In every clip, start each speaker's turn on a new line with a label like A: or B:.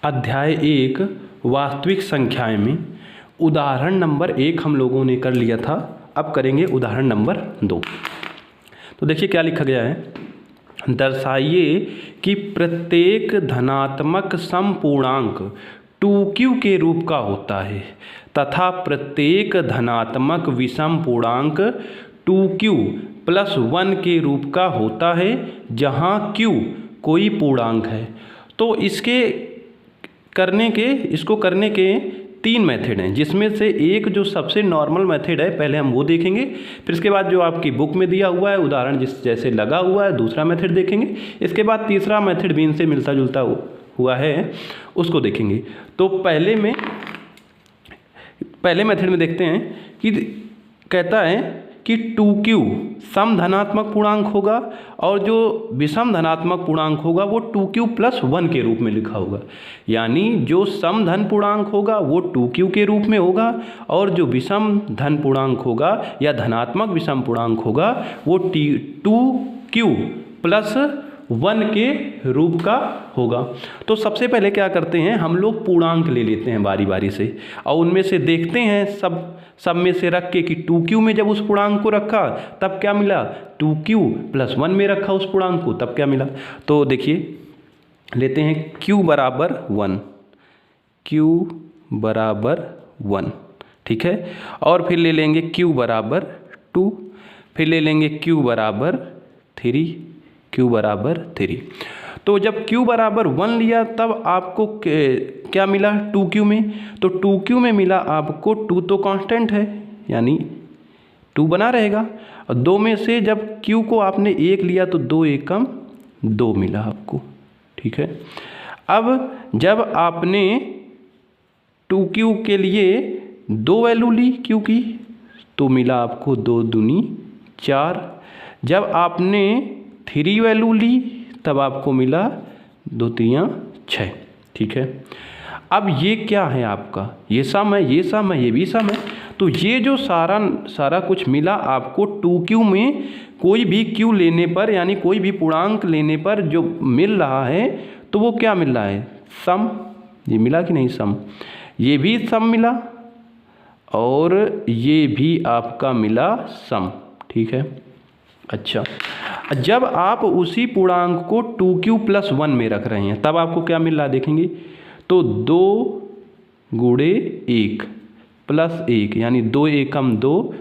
A: अध्याय 1 वास्तविक संख्याएं में उदाहरण नंबर 1 हम लोगों ने कर लिया था। अब करेंगे उदाहरण नंबर 2। तो देखिए क्या लिखा गया है, दर्शाइए कि प्रत्येक धनात्मक समपूर्णांक 2q के रूप का होता है तथा प्रत्येक धनात्मक विषम पूर्णांक 2q + 1 के रूप का होता है जहाँ q कोई पूर्णांक है। तो इसको करने के 3 मेथड हैं, जिसमें से एक जो सबसे नॉर्मल मेथड है पहले हम वो देखेंगे, फिर इसके बाद जो आपकी बुक में दिया हुआ है उदाहरण जैसे लगा हुआ है दूसरा मेथड देखेंगे, इसके बाद तीसरा मेथड भी इनसे मिलता जुलता हुआ है उसको देखेंगे। तो पहले मेथड में देखते हैं कि कहता है कि 2q सम धनात्मक पूर्णांक होगा और जो विषम धनात्मक पूर्णांक होगा वो 2q + 1 के रूप में लिखा होगा। यानी जो सम धन पूर्णांक होगा वो 2q के रूप में होगा और जो विषम धन पूर्णांक होगा या धनात्मक विषम पूर्णांक होगा वो 2q + 1 के रूप का होगा। तो सबसे पहले क्या करते हैं, हम लोग पूर्णांक ले लेते हैं बारी बारी से और उनमें से देखते हैं सब में से रख के कि 2q में जब उस पूर्णांक को रखा तब क्या मिला, 2q + 1 में रखा उस पूर्णांक को तब क्या मिला। तो देखिए लेते हैं q = 1, ठीक है, और फिर ले लेंगे q = 2, फिर ले लेंगे q = 3। तो जब q = 1 लिया तब आपको क्या मिला 2q में, तो 2q में मिला आपको 2 तो कांस्टेंट है यानी 2 बना रहेगा, और 2 में से जब q को आपने 1 लिया तो 2 एकम 2 मिला आपको, ठीक है। अब जब आपने 2q के लिए 2 वैल्यू ली q की तो मिला आपको 2 दूनी 4। जब आपने 3 वैल्यू ली तब आपको मिला 2 3 6, ठीक है। अब ये क्या है आपका, ये सम है, ये सम है, ये भी सम है। तो ये जो सारा कुछ मिला आपको 2q में कोई भी q लेने पर यानी कोई भी पूर्णांक लेने पर जो मिल रहा है तो वो क्या मिल रहा है, सम। ये मिला कि नहीं सम, ये भी सम मिला और ये भी आपका मिला सम, ठीक है। अच्छा, जब आप उसी पूर्णांक को 2q + 1 में रख रहे हैं तब आपको क्या मिल रहा है देखेंगे, तो 2 × 1 + 1 यानी 2 एकम 2,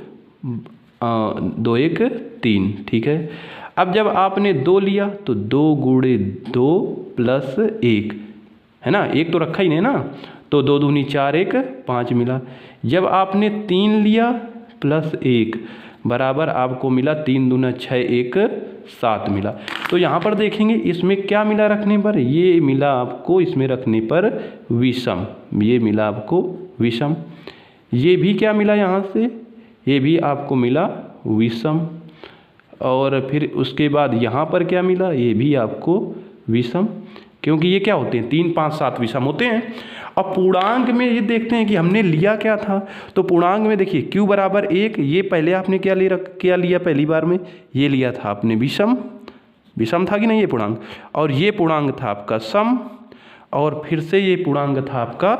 A: 2 1 3, ठीक है। अब जब आपने 2 लिया तो 2 × 2 + 1 है ना, 1 तो रखा ही नहीं ना, तो 2 दूनी 4 1 5 मिला। जब आपने 3 लिया + 1 बराबर आपको मिला 3 दूना 6 1 7 मिला। तो यहाँ पर देखेंगे इसमें क्या मिला रखने पर, ये मिला आपको इसमें रखने पर विषम, ये मिला आपको विषम। ये भी क्या मिला यहाँ से, ये भी आपको मिला विषम, और फिर उसके बाद यहाँ पर क्या मिला, ये भी आपको विषम, क्योंकि ये क्या होते हैं 3 5 7 विषम होते हैं। अब पूर्णांक में ये देखते हैं कि हमने लिया क्या था, तो पूर्णांक में देखिए q = 1, ये पहले आपने क्या लिया पहली बार में, ये लिया था आपने विषम था कि नहीं ये पूर्णांक, और ये पूर्णांक था आपका सम, और फिर से ये पूर्णांक था आपका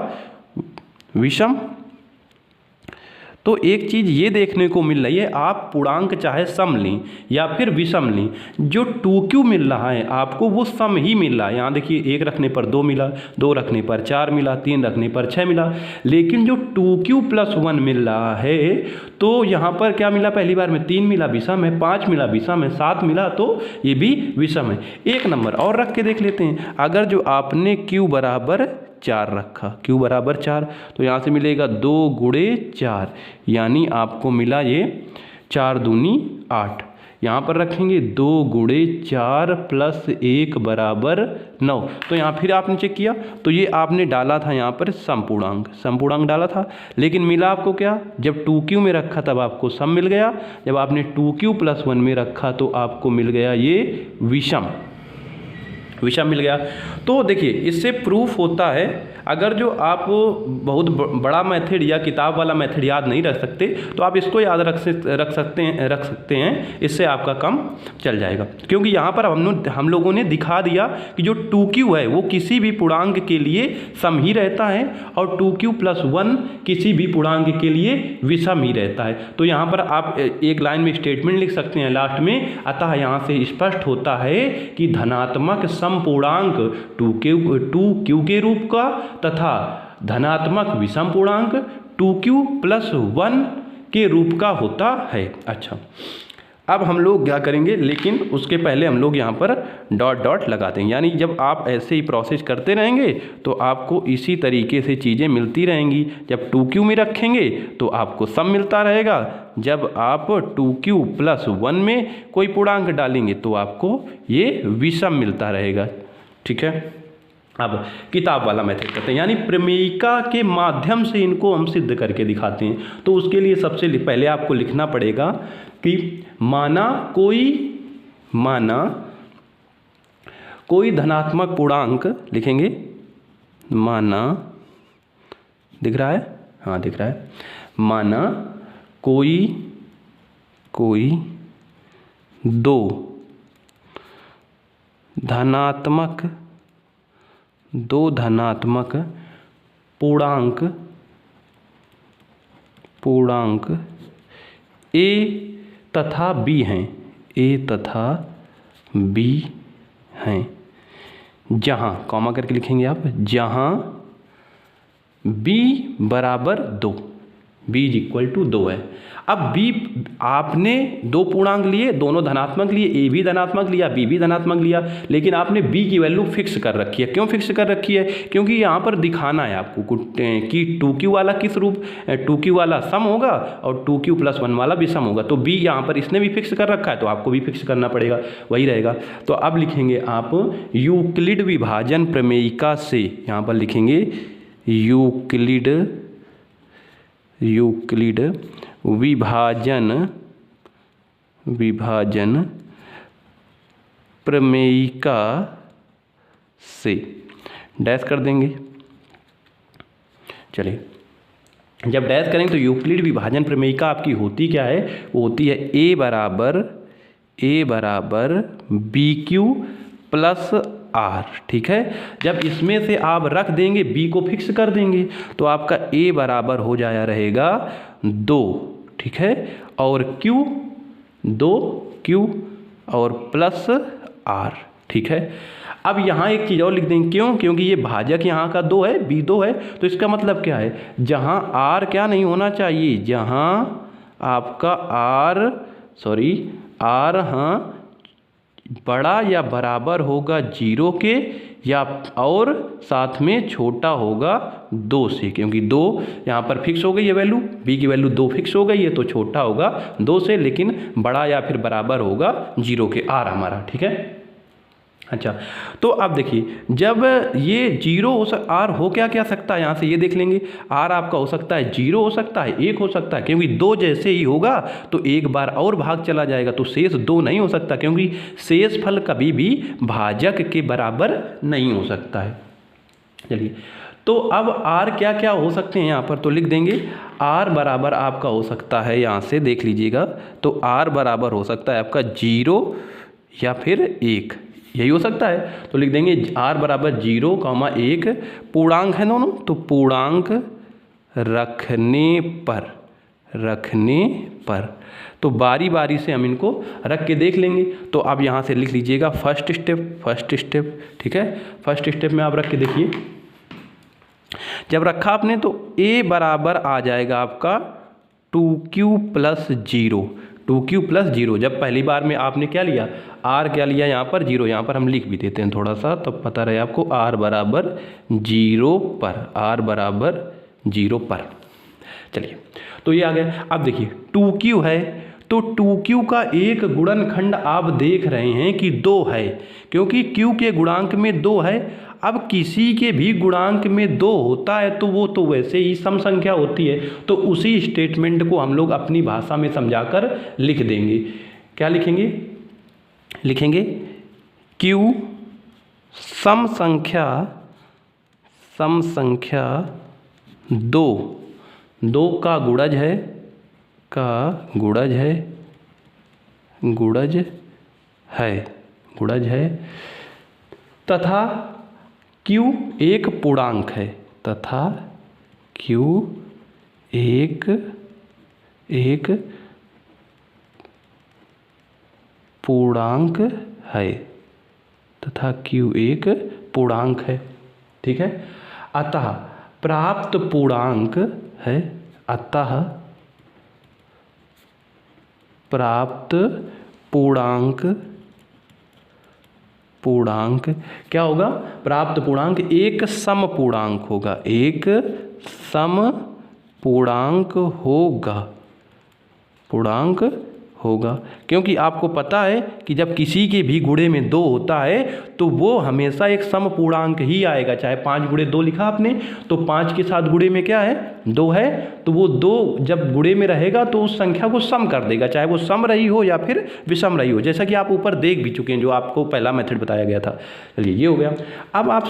A: विषम। तो एक चीज़ ये देखने को मिल रही है, आप पूर्णांक चाहे सम लें या फिर विषम लें, जो 2q मिल रहा है आपको वो सम ही मिल रहा है। यहाँ देखिए 1 रखने पर 2 मिला, 2 रखने पर 4 मिला, 3 रखने पर 6 मिला, लेकिन जो 2q + 1 मिल रहा है तो यहाँ पर क्या मिला, पहली बार में 3 मिला विषम है, 5 मिला विषम है, 7 मिला तो ये भी विषम है। एक नंबर और रख के देख लेते हैं, अगर जो आपने q = 4 रखा, q = 4, तो यहाँ से मिलेगा 2 × 4 यानी आपको मिला ये 4 दूनी 8। यहाँ पर रखेंगे 2 × 4 + 1 = 9। तो यहाँ फिर आपने चेक किया तो ये आपने डाला था यहाँ पर सम पूर्णांक डाला था, लेकिन मिला आपको क्या, जब 2q में रखा तब आपको सम मिल गया, जब आपने 2q + 1 में रखा तो आपको मिल गया ये विषम। विषम मिल गया। तो देखिए इससे प्रूफ होता है, अगर जो आप बहुत बड़ा मेथड या किताब वाला मेथड याद नहीं रख सकते तो आप इसको याद रख सकते हैं, इससे आपका काम चल जाएगा। क्योंकि यहाँ पर हम लोगों ने दिखा दिया कि जो 2q है वो किसी भी पूर्णांक के लिए सम ही रहता है और 2q + 1 किसी भी पूर्णांक के लिए विषम ही रहता है। तो यहाँ पर आप एक लाइन में स्टेटमेंट लिख सकते हैं लास्ट में, अतः यहाँ से स्पष्ट होता है कि धनात्मक समपूर्णांक 2q के रूप का तथा धनात्मक विषम पूर्णांक 2q + 1 के रूप का होता है। अच्छा, अब हम लोग क्या करेंगे, लेकिन उसके पहले हम लोग यहाँ पर डॉट डॉट लगाते हैं, यानी जब आप ऐसे ही प्रोसेस करते रहेंगे तो आपको इसी तरीके से चीज़ें मिलती रहेंगी। जब 2q में रखेंगे तो आपको सम मिलता रहेगा, जब आप 2q + 1 में कोई पूर्णांक डालेंगे तो आपको ये विषम मिलता रहेगा। ठीक है, अब किताब वाला मेथड करते हैं, यानी प्रमेयिका के माध्यम से इनको हम सिद्ध करके दिखाते हैं। तो उसके लिए सबसे पहले आपको लिखना पड़ेगा कि माना कोई धनात्मक पूर्णांक, लिखेंगे माना, दिख रहा है, हाँ दिख रहा है, माना कोई दो धनात्मक पूर्णांक a तथा b हैं, जहाँ कॉमा करके लिखेंगे आप, जहाँ b = 2, b = 2 है। अब b आपने दो पूर्णांक लिए, दोनों धनात्मक लिए, a भी धनात्मक लिया, b भी धनात्मक लिया, लेकिन आपने b की वैल्यू फिक्स कर रखी है। क्यों फिक्स कर रखी है? क्योंकि यहाँ पर दिखाना है आपको कि 2q वाला किस रूप, 2q वाला सम होगा और 2q + 1 वाला भी सम होगा। तो b यहाँ पर इसने भी फिक्स कर रखा है तो आपको भी फिक्स करना पड़ेगा, वही रहेगा। तो अब लिखेंगे आप यूक्लिड विभाजन प्रमेयिका से, यहाँ पर लिखेंगे यूक्लिड विभाजन प्रमेयिका से, डैश कर देंगे। चलिए, जब डैश करेंगे तो यूक्लिड विभाजन प्रमेयिका आपकी होती क्या है, वो होती है a बराबर bq + r। ठीक है, जब इसमें से आप रख देंगे, b को फिक्स कर देंगे तो आपका a बराबर हो जाया रहेगा 2। ठीक है, और q 2q और प्लस r। ठीक है, अब यहाँ एक चीज़ और लिख देंगे, क्यों? क्योंकि ये भाजक यहाँ का 2 है, b 2 है, तो इसका मतलब क्या है, जहाँ r क्या नहीं होना चाहिए, जहाँ आपका r हाँ बड़ा या बराबर होगा 0 के, या और साथ में छोटा होगा 2 से, क्योंकि 2 यहाँ पर फिक्स हो गई है वैल्यू, b की वैल्यू 2 फिक्स हो गई है, तो छोटा होगा 2 से, लेकिन बड़ा या फिर बराबर होगा 0 के, r हमारा। ठीक है, अच्छा, तो अब देखिए, जब ये 0 r हो क्या सकता है, यहाँ से ये देख लेंगे, r आपका हो सकता है 0 हो सकता है, 1 हो सकता है, क्योंकि 2 जैसे ही होगा तो एक बार और भाग चला जाएगा, तो शेष 2 नहीं हो सकता, क्योंकि शेष फल कभी भी भाजक के बराबर नहीं हो सकता है। चलिए, तो अब r क्या हो सकते हैं यहाँ पर, तो लिख देंगे r बराबर आपका हो सकता है, यहाँ से देख लीजिएगा, तो r बराबर हो सकता है आपका 0 या फिर 1, यही हो सकता है। तो लिख देंगे r बराबर 0, 1, पूर्णांक है दोनों, तो पूर्णांक रखने पर तो बारी बारी से हम इनको रख के देख लेंगे। तो आप यहाँ से लिख लीजिएगा फर्स्ट स्टेप। ठीक है, फर्स्ट स्टेप में आप रख के देखिए, जब रखा आपने तो a बराबर आ जाएगा आपका 2q + 0, 2q + 0। जब पहली बार में आपने क्या लिया, r क्या लिया, यहाँ पर 0, यहाँ पर हम लिख भी देते हैं थोड़ा सा, तब पता रहे आपको, r बराबर 0 पर। चलिए, तो ये आ गया। अब देखिए 2q है, तो 2q का एक गुणनखंड आप देख रहे हैं कि 2 है, क्योंकि q के गुणांक में 2 है। अब किसी के भी गुणांक में 2 होता है तो वो तो वैसे ही सम संख्या होती है, तो उसी स्टेटमेंट को हम लोग अपनी भाषा में समझाकर लिख देंगे। क्या लिखेंगे q सम संख्या दो का गुणज है तथा Q एक पूर्णांक है ठीक है। अतः प्राप्त पूर्णांक क्या होगा? प्राप्त पूर्णांक एक सम पूर्णांक होगा क्योंकि आपको पता है कि जब किसी के भी गुणे में 2 होता है तो वो हमेशा एक सम पूर्णांक ही आएगा। चाहे 5 गुणे 2 लिखा आपने तो 5 के साथ गुणे में क्या है? 2 है, तो वो 2 जब गुणे में रहेगा तो उस संख्या को सम कर देगा, चाहे वो सम रही हो या फिर विषम रही हो, जैसा कि आप ऊपर देख भी चुके हैं जो आपको पहला मेथड बताया गया था। चलिए ये हो गया। अब आप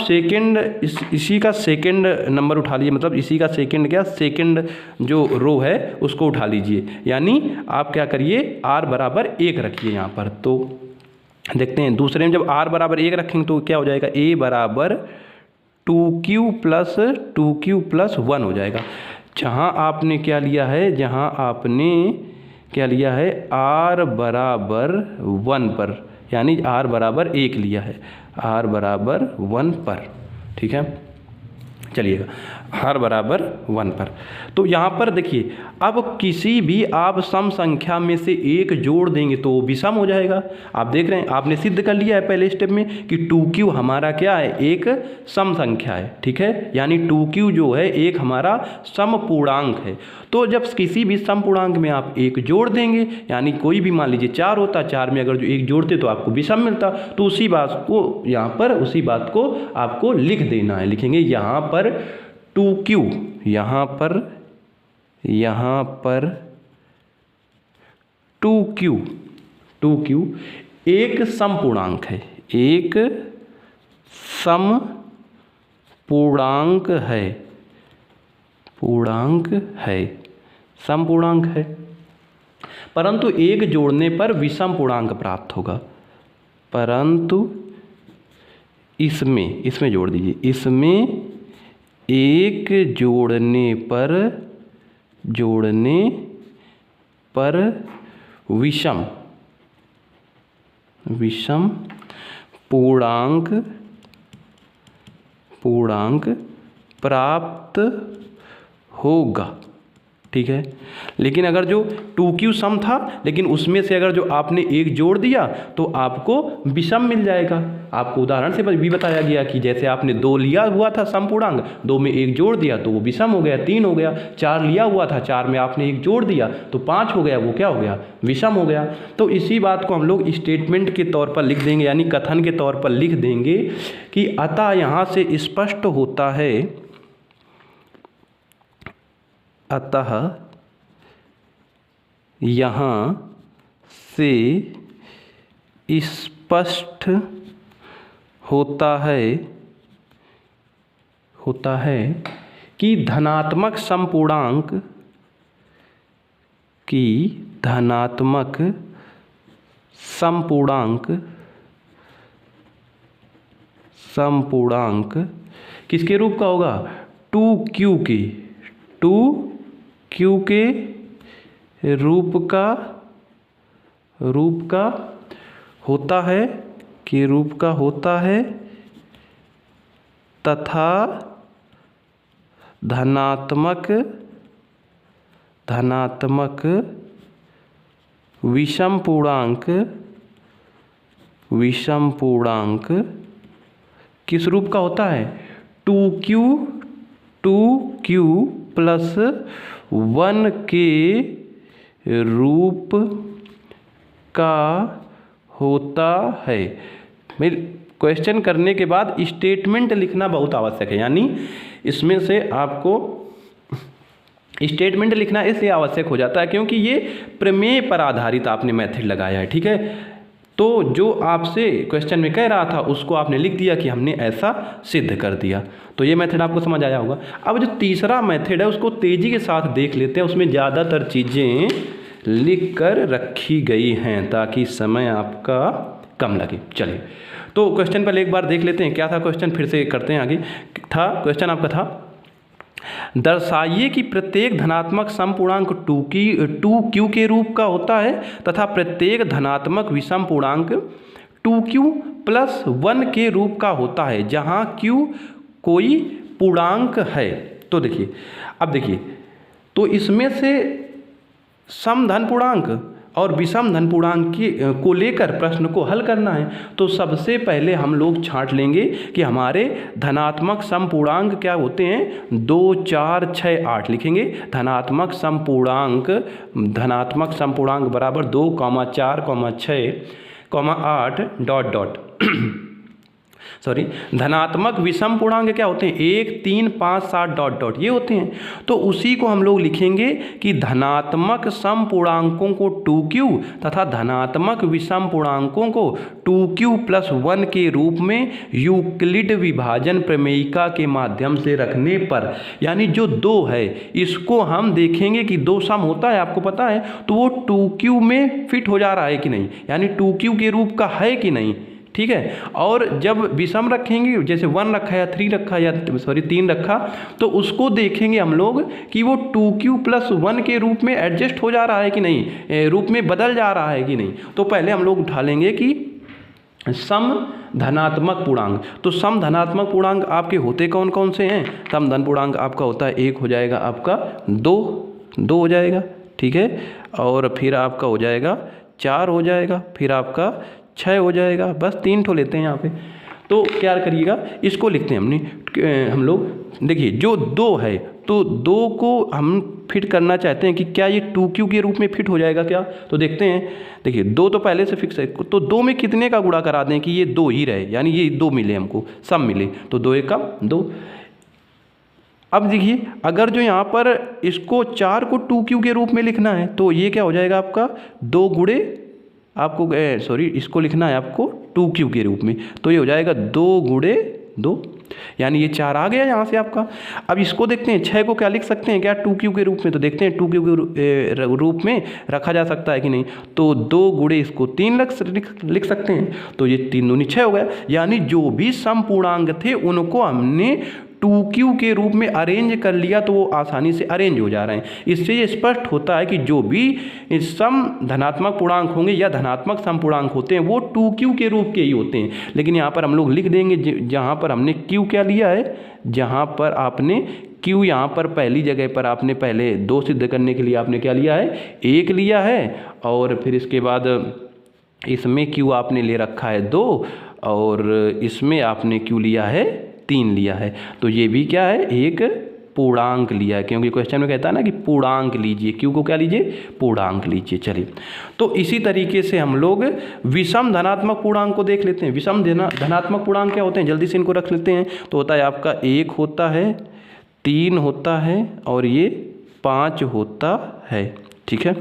A: इसी का सेकेंड नंबर उठा लीजिए, मतलब इसी का सेकेंड जो रो है उसको उठा लीजिए, यानी आप क्या करिए r बराबर 1 रखिए यहाँ पर। तो देखते हैं दूसरे में जब r बराबर 1 रखेंगे तो क्या हो जाएगा? a बराबर 2q प्लस 1 हो जाएगा। जहाँ आपने क्या लिया है r बराबर 1 पर, यानी r बराबर 1 लिया है, r बराबर 1 पर, ठीक है। चलिएगा r बराबर 1 पर, तो यहाँ पर देखिए अब किसी भी आप सम संख्या में से एक जोड़ देंगे तो वो विषम हो जाएगा। आप देख रहे हैं, आपने सिद्ध कर लिया है पहले स्टेप में कि 2q हमारा क्या है? एक सम संख्या है, ठीक है, यानी 2q जो है एक हमारा सम पूर्णांक है। तो जब किसी भी सम पूर्णांक में आप एक जोड़ देंगे, यानी कोई भी मान लीजिए 4 होता, 4 में अगर जो एक जोड़ते तो आपको विषम मिलता, तो उसी बात को आपको लिख देना है। लिखेंगे यहाँ पर 2q, यहाँ पर 2q एक सम पूर्णांक है, सम पूर्णांक है, परंतु एक जोड़ने पर विषम पूर्णांक प्राप्त होगा। परंतु इसमें जोड़ दीजिए, इसमें एक जोड़ने पर विषम पूर्णांक प्राप्त होगा, ठीक है। लेकिन अगर जो 2q सम था, लेकिन उसमें से अगर जो आपने एक जोड़ दिया तो आपको विषम मिल जाएगा। आपको उदाहरण से भी बताया गया कि जैसे आपने 2 लिया हुआ था सम पूर्णांक, 2 में एक जोड़ दिया तो वो विषम हो गया, 3 हो गया। 4 लिया हुआ था, 4 में आपने एक जोड़ दिया तो 5 हो गया, वो क्या हो गया? विषम हो गया। तो इसी बात को हम लोग स्टेटमेंट के तौर पर लिख देंगे, यानी कथन के तौर पर लिख देंगे कि अतः यहाँ से स्पष्ट होता है, अतः यहाँ से स्पष्ट होता है कि धनात्मक समपूर्णांक किसके रूप का होगा? 2q के रूप का होता है तथा धनात्मक विषम पूर्णांक किस रूप का होता है? 2q प्लस 1 के रूप का होता है। मेरे क्वेश्चन करने के बाद स्टेटमेंट लिखना बहुत आवश्यक है, यानी इसमें से आपको स्टेटमेंट लिखना इसलिए आवश्यक हो जाता है क्योंकि ये प्रमेय पर आधारित आपने मेथड लगाया है, ठीक है। तो जो आपसे क्वेश्चन में कह रहा था उसको आपने लिख दिया कि हमने ऐसा सिद्ध कर दिया। तो ये मेथड आपको समझ आया होगा। अब जो तीसरा मेथड है उसको तेज़ी के साथ देख लेते हैं, उसमें ज़्यादातर चीज़ें लिख कर रखी गई हैं ताकि समय आपका कम लगे। चलिए, तो क्वेश्चन पहले एक बार देख लेते हैं क्या था क्वेश्चन, फिर से करते हैं आगे। था क्वेश्चन आपका था, दर्शाइए कि प्रत्येक धनात्मक समपूर्णांक 2q के रूप का होता है तथा प्रत्येक धनात्मक विषम पूर्णांक 2q प्लस 1 के रूप का होता है जहाँ q कोई पूर्णांक है। तो देखिए, अब देखिए, तो इसमें से समधन पूर्णांक और विषम धन पूर्णांक को लेकर प्रश्न को हल करना है। तो सबसे पहले हम लोग छांट लेंगे कि हमारे धनात्मक समपूर्णांक क्या होते हैं, 2, 4, 6, 8 लिखेंगे। धनात्मक समपूर्णांक बराबर 2, 4, 6, 8 डॉट डॉट सॉरी, धनात्मक विषम पूर्णांक क्या होते हैं, 1, 3, 5, 7 डॉट डॉट ये होते हैं। तो उसी को हम लोग लिखेंगे कि धनात्मक समपूर्णांकों को 2q तथा धनात्मक विषम पूर्णांकों को 2q प्लस 1 के रूप में यूक्लिड विभाजन प्रमेयिका के माध्यम से रखने पर, यानी जो 2 है इसको हम देखेंगे कि 2 सम होता है, आपको पता है, तो वो 2q में फिट हो जा रहा है कि नहीं, यानी 2q के रूप का है कि नहीं। ठीक है, और जब विषम रखेंगे, जैसे 1 रखा या 3 रखा या 3 रखा, तो उसको देखेंगे हम लोग कि वो 2q प्लस 1 के रूप में एडजस्ट हो जा रहा है कि नहीं, रूप में बदल जा रहा है कि नहीं। तो पहले हम लोग उठा लेंगे कि सम धनात्मक पूर्णांक। तो सम धनात्मक पूर्णांक आपके होते कौन कौन से हैं, सम धन पूर्णांक आपका होता है, एक हो जाएगा आपका 2 हो जाएगा, ठीक है, और फिर आपका हो जाएगा 4 हो जाएगा, फिर आपका 6 हो जाएगा। बस 3 ठो लेते हैं यहाँ पे। तो क्या करिएगा, इसको लिखते हैं हम लोग। देखिए, जो 2 है तो 2 को हम फिट करना चाहते हैं कि क्या ये 2q के रूप में फिट हो जाएगा क्या। तो देखते हैं, देखिए 2 तो पहले से फिक्स है, तो 2 में कितने का गुणा करा दें कि ये 2 ही रहे, यानी ये 2 मिले हमको, सम मिले, तो 2 एकम 2। अब देखिए, अगर जो यहाँ पर इसको 4 को 2q के रूप में लिखना है तो ये क्या हो जाएगा आपका 2 गुणे आपको इसको लिखना है आपको 2q के रूप में, तो ये हो जाएगा 2 गुणे 2, यानी ये 4 आ गया यहाँ से आपका। अब इसको देखते हैं, 6 को क्या लिख सकते हैं क्या 2q के रूप में, तो देखते हैं 2q के रूप में रखा जा सकता है कि नहीं। तो 2 गुणे इसको 3 लिख सकते हैं, तो ये 3 दूनी 6 हो गया, यानी जो भी समपूर्णांक थे उनको हमने 2q के रूप में अरेंज कर लिया, तो वो आसानी से अरेंज हो जा रहे हैं। इससे ये स्पष्ट होता है कि जो भी सम धनात्मक पूर्णांक होंगे या धनात्मक समपूर्णांक होते हैं वो 2q के रूप के ही होते हैं। लेकिन यहाँ पर हम लोग लिख देंगे जहाँ पर हमने q क्या लिया है, जहाँ पर आपने q यहाँ पर पहली जगह पर आपने पहले 2 सिद्ध करने के लिए आपने क्या लिया है, 1 लिया है, और फिर इसके बाद इसमें q आपने ले रखा है 2, और इसमें आपने q लिया है 3 लिया है। तो ये भी क्या है, एक पूर्णांक लिया है, क्योंकि क्वेश्चन में कहता है ना कि पूर्णांक लीजिए, क्यू को क्या लीजिए, पूर्णांक लीजिए। चलिए, तो इसी तरीके से हम लोग विषम धनात्मक पूर्णांक को देख लेते हैं। विषम धनात्मक पूर्णांक क्या होते हैं, जल्दी से इनको रख लेते हैं। तो होता है आपका 1 होता है, 3 होता है, और ये 5 होता है। ठीक है,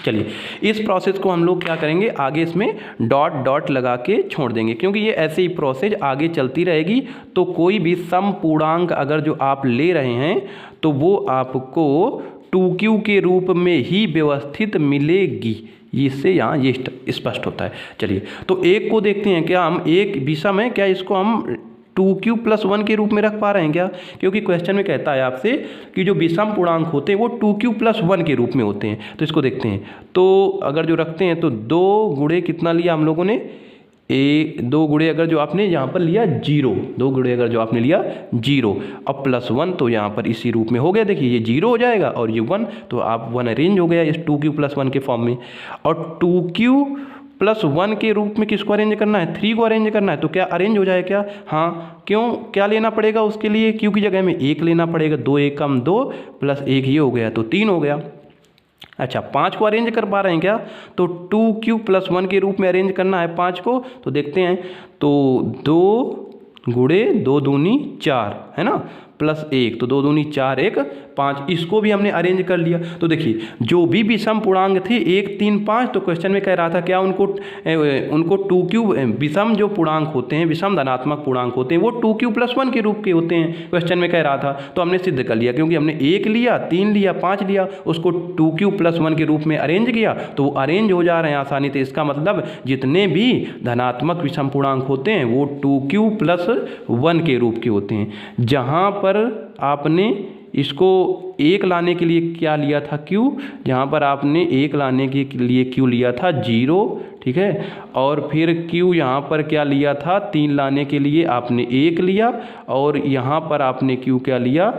A: चलिए इस प्रोसेस को हम लोग क्या करेंगे, आगे इसमें डॉट डॉट लगा के छोड़ देंगे, क्योंकि ये ऐसे ही प्रोसेस आगे चलती रहेगी। तो कोई भी सम पूर्णांक अगर जो आप ले रहे हैं तो वो आपको 2q के रूप में ही व्यवस्थित मिलेगी, इससे यहाँ ये स्पष्ट होता है। चलिए, तो एक को देखते हैं, क्या हम एक विषम है, क्या इसको हम 2q प्लस 1 के रूप में रख पा रहे हैं क्या, क्योंकि क्वेश्चन में कहता है आपसे कि जो विषम पूर्णांक होते हैं वो 2q प्लस 1 के रूप में होते हैं। तो इसको देखते हैं, तो अगर जो रखते हैं तो 2 गुणे कितना लिया हम लोगों ने, 2 गुणे अगर जो आपने यहाँ पर लिया 0, 2 गुणे अगर जो आपने लिया 0, अब प्लस 1 तो यहाँ पर इसी रूप में हो गया। देखिए ये 0 हो जाएगा और ये 1, तो आप 1 अरेंज हो गया इस 2q प्लस 1 के फॉर्म में। और 2q प्लस 1 के रूप में किसको अरेंज करना है, 3 को अरेंज करना है। तो क्या अरेंज हो जाए क्या, हाँ, क्यों, क्या लेना पड़ेगा उसके लिए, क्यू की जगह में 1 लेना पड़ेगा, 2 एकम 2 प्लस 1 ये हो गया, तो 3 हो गया। अच्छा, 5 को अरेंज कर पा रहे हैं क्या, तो 2q प्लस 1 के रूप में अरेंज करना है 5 को। तो देखते हैं, तो 2 गुणे 2 दूनी 4 है ना, प्लस 1, तो 2 दूनी 4 1 5, इसको भी हमने अरेंज कर लिया। तो देखिए जो भी विषम पूर्णांक थे 1 3 5, तो क्वेश्चन में कह रहा था क्या उनको 2q विषम जो पूर्णांक होते हैं, विषम धनात्मक पूर्णांक होते हैं, वो 2q+1 के रूप के होते हैं, क्वेश्चन में कह रहा था। तो हमने सिद्ध कर लिया, क्योंकि हमने 1 लिया, 3 लिया, 5 लिया, उसको 2q+1 के रूप में अरेंज किया, तो वो अरेंज हो जा रहे हैं आसानी से। इसका मतलब जितने भी धनात्मक विषम पूर्णांक होते हैं वो 2q+1 के रूप के होते हैं। जहाँ पर आपने इसको 1 लाने के लिए क्या लिया था, q, जहाँ पर आपने 1 लाने के लिए q लिया था 0, ठीक है, और फिर q यहाँ पर क्या लिया था, 3 लाने के लिए आपने 1 लिया, और यहाँ पर आपने q क्या लिया,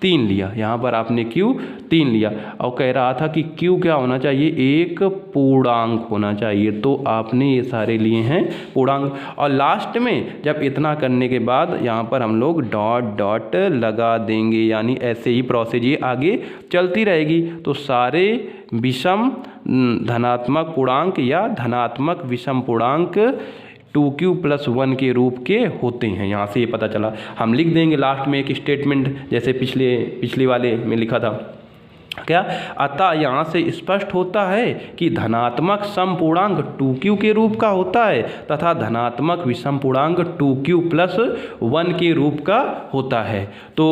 A: 3 लिया, यहाँ पर आपने q 3 लिया, और कह रहा था कि q क्या होना चाहिए, एक पूर्णांक होना चाहिए। तो आपने ये सारे लिए हैं पूर्णांक, और लास्ट में जब इतना करने के बाद यहाँ पर हम लोग डॉट डॉट लगा देंगे, यानी ऐसे ही प्रोसेस ये आगे चलती रहेगी। तो सारे विषम धनात्मक पूर्णांक या धनात्मक विषम पूर्णांक 2q+1 के रूप के होते हैं। यहाँ से ये पता चला। हम लिख देंगे लास्ट में एक स्टेटमेंट, जैसे पिछले वाले में लिखा था क्या, अतः यहाँ से स्पष्ट होता है कि धनात्मक समपूर्णांक 2q के रूप का होता है तथा धनात्मक विषम पूर्णांक 2q+1 के रूप का होता है। तो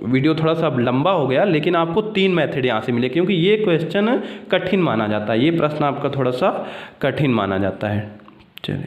A: वीडियो थोड़ा सा लंबा हो गया, लेकिन आपको 3 मेथड यहाँ से मिले, क्योंकि ये क्वेश्चन कठिन माना जाता है, ये प्रश्न आपका थोड़ा सा कठिन माना जाता है। चलिए।